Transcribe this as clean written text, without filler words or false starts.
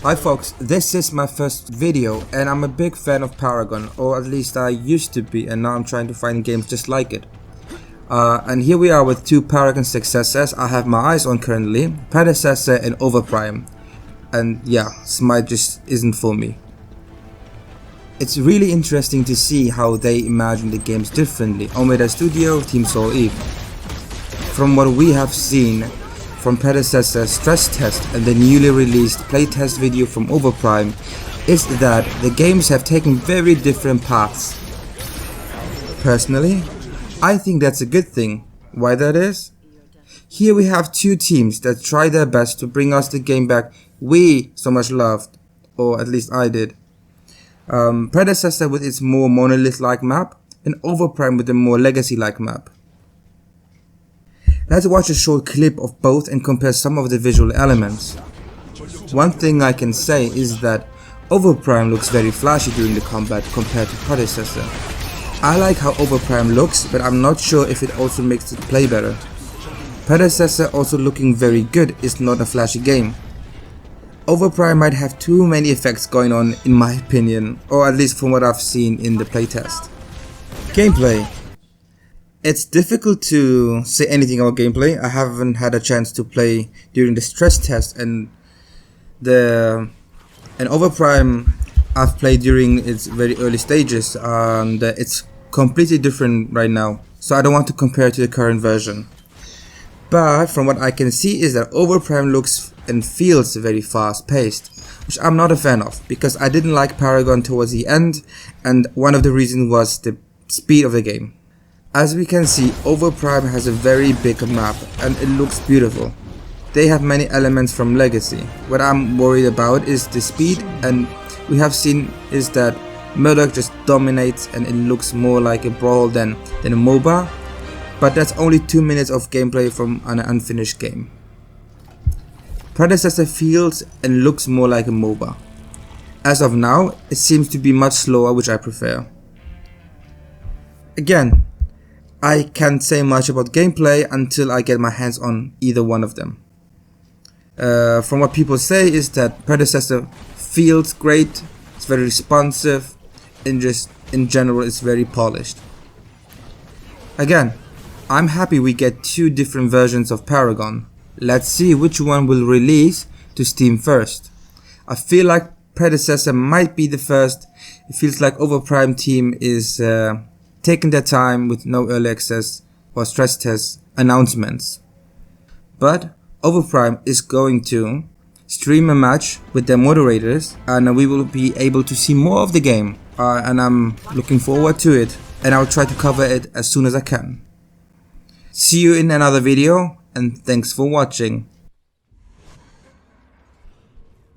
Hi folks, this is my first video and I'm a big fan of Paragon, or at least I used to be, and now I'm trying to find games just like it. And here we are with two Paragon successors I have my eyes on currently, Predecessor and Overprime. And yeah, Smite just isn't for me. It's really interesting to see how they imagine the games differently. Omega Studio, Team Soul Eve. From what we have seen from Predecessor stress test and the newly released playtest video from Overprime, is that the games have taken very different paths. Personally, I think that's a good thing. Why that is? Here we have two teams that try their best to bring us the game back we so much loved, or at least I did. Predecessor with its more monolith-like map, and Overprime with a more legacy-like map. Let's watch a short clip of both and compare some of the visual elements. One thing I can say is that Overprime looks very flashy during the combat compared to Predecessor. I like how Overprime looks, but I'm not sure if it also makes it play better. Predecessor, also looking very good, is not a flashy game. Overprime might have too many effects going on in my opinion, or at least from what I've seen in the playtest. Gameplay. It's difficult to say anything about gameplay. I haven't had a chance to play during the stress test, and Overprime I've played during its very early stages, and it's completely different right now, so I don't want to compare to the current version. But from what I can see is that Overprime looks and feels very fast paced, which I'm not a fan of, because I didn't like Paragon towards the end, and one of the reasons was the speed of the game. As we can see, Overprime has a very big map and it looks beautiful. They have many elements from Legacy. What I'm worried about is the speed, and we have seen is that Murdoch just dominates and it looks more like a brawl than a MOBA, but that's only 2 minutes of gameplay from an unfinished game. Predecessor feels and looks more like a MOBA. As of now, it seems to be much slower, which I prefer. Again, I can't say much about gameplay until I get my hands on either one of them. From what people say is that Predecessor feels great, it's very responsive, and just in general it's very polished. Again, I'm happy we get two different versions of Paragon. Let's see which one will release to Steam first. I feel like Predecessor might be the first. It feels like Overprime team is taking their time with no early access or stress test announcements. But Overprime is going to stream a match with their moderators, and we will be able to see more of the game, and I'm looking forward to it, and I'll try to cover it as soon as I can. See you in another video, and thanks for watching.